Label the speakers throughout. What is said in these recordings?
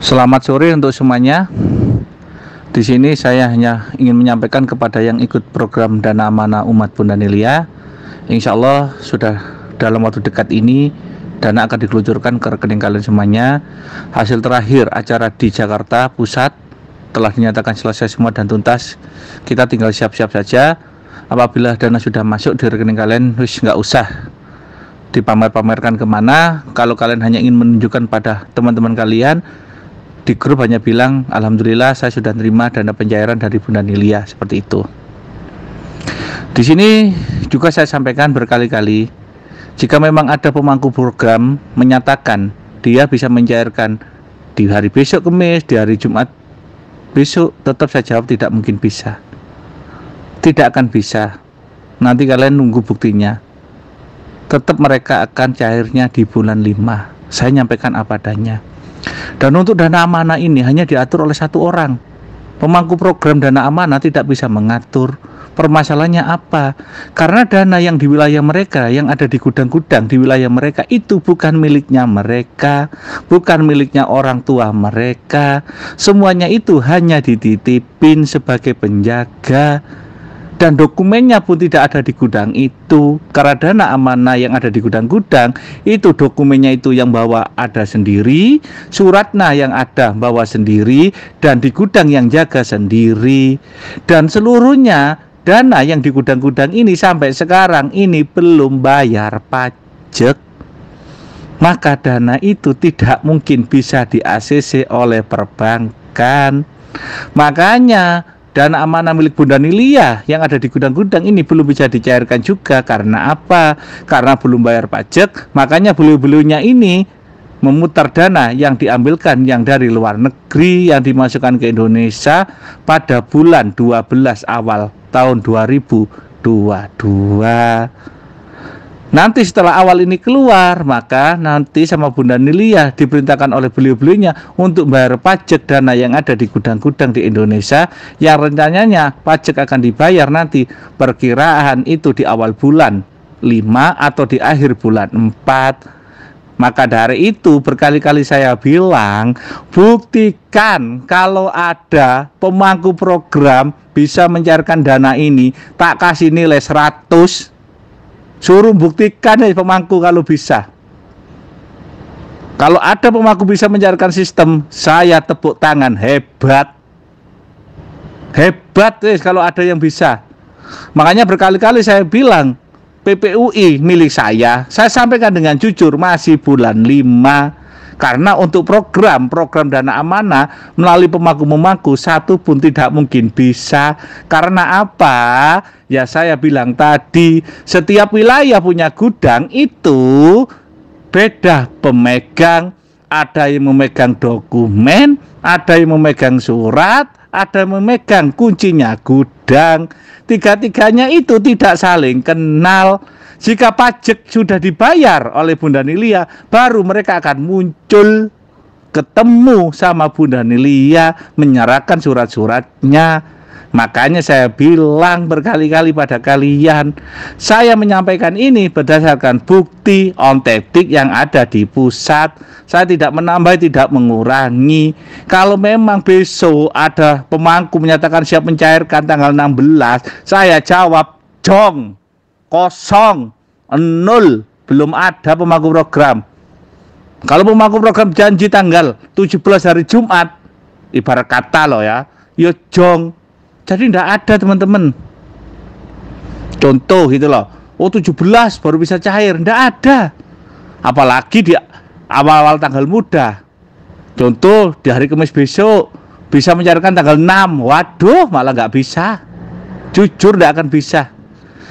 Speaker 1: Selamat sore untuk semuanya. Di sini saya hanya ingin menyampaikan kepada yang ikut program Dana Amanah Umat Bunda Nilia, insya Allah sudah dalam waktu dekat ini dana akan dikeluncurkan ke rekening kalian semuanya. Hasil terakhir acara di Jakarta Pusat telah dinyatakan selesai semua dan tuntas. Kita tinggal siap-siap saja. Apabila dana sudah masuk di rekening kalian, nggak usah dipamer-pamerkan kemana. Kalau kalian hanya ingin menunjukkan pada teman-teman kalian di grup, hanya bilang alhamdulillah saya sudah terima dana pencairan dari Bunda Nilia, seperti itu. Di sini juga saya sampaikan berkali-kali, jika memang ada pemangku program menyatakan dia bisa mencairkan di hari besok Kamis, di hari Jumat besok, tetap saya jawab tidak mungkin bisa. Tidak akan bisa. Nanti kalian nunggu buktinya. Tetap mereka akan cairnya di bulan 5. Saya nyampaikan apa adanya. Dan untuk dana amanah ini hanya diatur oleh satu orang. Pemangku program dana amanah tidak bisa mengatur. Permasalahannya apa? Karena dana yang di wilayah mereka, yang ada di gudang-gudang di wilayah mereka, itu bukan miliknya mereka, bukan miliknya orang tua mereka. Semuanya itu hanya dititipin sebagai penjaga. Dan dokumennya pun tidak ada di gudang itu. Karena dana amanah yang ada di gudang-gudang itu dokumennya itu yang bawa ada sendiri, suratnya yang ada bawa sendiri, dan di gudang yang jaga sendiri. Dan seluruhnya dana yang di gudang-gudang ini sampai sekarang ini belum bayar pajak. Maka dana itu tidak mungkin bisa di-ACC oleh perbankan. Makanya dana amanah milik Bunda Nilia yang ada di gudang-gudang ini belum bisa dicairkan juga. Karena apa? Karena belum bayar pajak. Makanya beliau-beliaunya ini memutar dana yang diambilkan yang dari luar negeri, yang dimasukkan ke Indonesia pada bulan 12 awal tahun 2022. Nanti setelah awal ini keluar, maka nanti sama Bunda Nilia diperintahkan oleh beliau-beliaunya untuk bayar pajak dana yang ada di gudang-gudang di Indonesia, yang rencananya pajak akan dibayar nanti perkiraan itu di awal bulan 5 atau di akhir bulan 4. Maka dari itu berkali-kali saya bilang, buktikan kalau ada pemangku program bisa mencairkan dana ini, tak kasih nilai 100. Suruh buktikan ya pemangku kalau bisa. Kalau ada pemangku bisa mencairkan sistem, saya tepuk tangan, hebat. Hebat kalau ada yang bisa. Makanya berkali-kali saya bilang, PPUI milik saya sampaikan dengan jujur masih bulan 5. Karena untuk program dana amanah melalui pemangku-pemangku satu pun tidak mungkin bisa. Karena apa? Ya saya bilang tadi, setiap wilayah punya gudang itu beda pemegang. Ada yang memegang dokumen, ada yang memegang surat, ada yang memegang kuncinya gudang. Tiga-tiganya itu tidak saling kenal. Jika pajak sudah dibayar oleh Bunda Nilia, baru mereka akan muncul ketemu sama Bunda Nilia menyerahkan surat-suratnya. Makanya saya bilang berkali-kali pada kalian, saya menyampaikan ini berdasarkan bukti ontetik yang ada di pusat. Saya tidak menambah, tidak mengurangi. Kalau memang besok ada pemangku menyatakan siap mencairkan tanggal 16, saya jawab jong, kosong, 0, belum ada pemangku program. Kalau pemangku program janji tanggal 17 hari Jumat, ibarat kata loh ya jong. Jadi tidak ada teman-teman. Contoh gitu loh, 17 baru bisa cair, tidak ada. Apalagi di awal-awal tanggal muda. Contoh di hari Kamis besok bisa mencairkan tanggal 6. Waduh, malah nggak bisa. Jujur tidak akan bisa.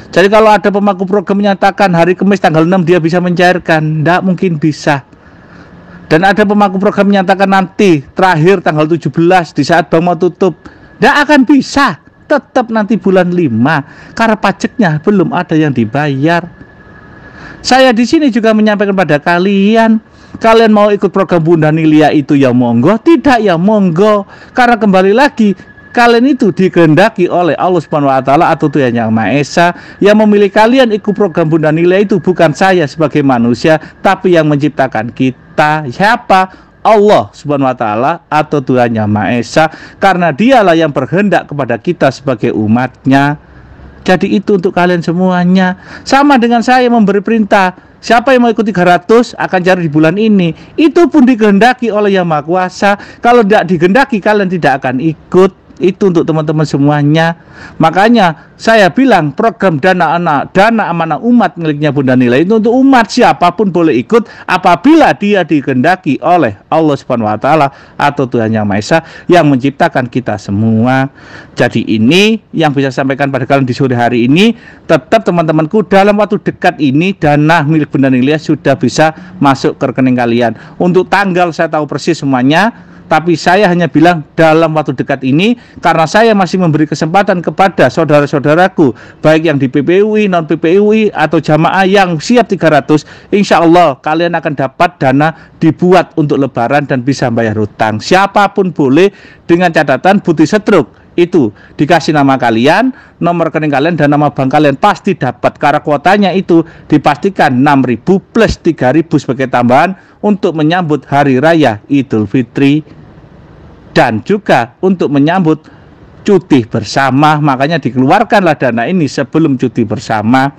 Speaker 1: Jadi kalau ada pemangku program menyatakan hari Kamis tanggal 6 dia bisa mencairkan, tidak mungkin bisa. Dan ada pemangku program menyatakan nanti terakhir tanggal 17 di saat bank mau tutup, tidak akan bisa. Tetap nanti bulan 5 karena pajaknya belum ada yang dibayar. Saya di sini juga menyampaikan pada kalian, kalian mau ikut program Bunda Nilia itu ya monggo, tidak ya monggo. Karena kembali lagi, kalian itu dikehendaki oleh Allah Subhanahu wa taala atau Tuhan Yang Maha Esa. Yang memilih kalian ikut program Bunda Nilia itu bukan saya sebagai manusia, tapi yang menciptakan kita. Siapa? Allah Subhanahu wa taala atau Tuhan Yang Maha Esa, karena dialah yang berkehendak kepada kita sebagai umatnya. Jadi itu untuk kalian semuanya. Sama dengan saya memberi perintah, siapa yang mau ikut 300 akan cari di bulan ini, itu pun dikehendaki oleh Yang Maha Kuasa. Kalau tidak dikehendaki, kalian tidak akan ikut. Itu untuk teman-teman semuanya. Makanya saya bilang program dana amanah umat miliknya Bunda Nila itu untuk umat, siapapun boleh ikut apabila dia dikehendaki oleh Allah Subhanahu wa taala atau Tuhan Yang Maha Esa yang menciptakan kita semua. Jadi ini yang bisa saya sampaikan pada kalian di sore hari ini. Tetap teman-temanku, dalam waktu dekat ini dana milik Bunda Nila sudah bisa masuk ke rekening kalian. Untuk tanggal saya tahu persis semuanya, tapi saya hanya bilang dalam waktu dekat ini, karena saya masih memberi kesempatan kepada saudara-saudaraku, baik yang di PPUI, non PPUI, atau jamaah yang siap 300, insya Allah kalian akan dapat dana dibuat untuk lebaran dan bisa bayar hutang. Siapapun boleh, dengan catatan bukti setruk itu dikasih nama kalian, nomor rekening kalian, dan nama bank kalian, pasti dapat. Karena kuotanya itu dipastikan 6.000 plus 3.000 sebagai tambahan untuk menyambut Hari Raya Idul Fitri dan juga untuk menyambut cuti bersama. Makanya dikeluarkanlah dana ini sebelum cuti bersama.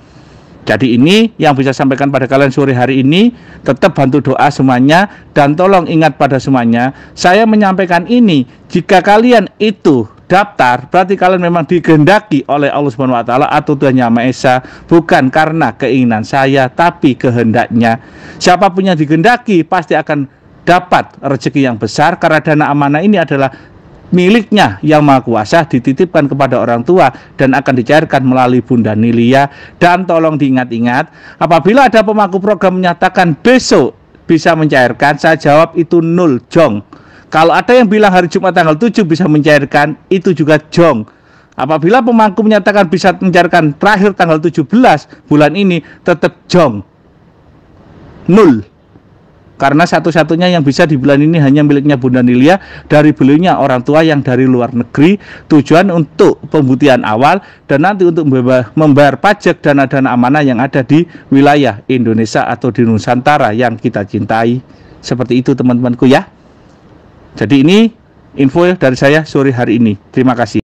Speaker 1: Jadi ini yang bisa sampaikan pada kalian sore hari ini. Tetap bantu doa semuanya, dan tolong ingat pada semuanya, saya menyampaikan ini, jika kalian itu daftar, berarti kalian memang dikehendaki oleh Allah Subhanahu wa taala atau Tuhan Yang Maha Esa, bukan karena keinginan saya, tapi kehendaknya. Siapapun yang dikehendaki pasti akan dapat rezeki yang besar, karena dana amanah ini adalah miliknya Yang Maha Kuasa, dititipkan kepada orang tua dan akan dicairkan melalui Bunda Nilia. Dan tolong diingat-ingat, apabila ada pemangku program menyatakan besok bisa mencairkan, saya jawab itu 0 jong. Kalau ada yang bilang hari Jumat tanggal 7 bisa mencairkan, itu juga jong. Apabila pemangku menyatakan bisa mencairkan terakhir tanggal 17 bulan ini, tetap jong, 0. Karena satu-satunya yang bisa di bulan ini hanya miliknya Bunda Nilia, dari beliaunya orang tua yang dari luar negeri, tujuan untuk pembuktian awal dan nanti untuk membayar pajak dana-dana amanah yang ada di wilayah Indonesia atau di Nusantara yang kita cintai. Seperti itu teman-temanku ya. Jadi ini info dari saya sore hari ini. Terima kasih.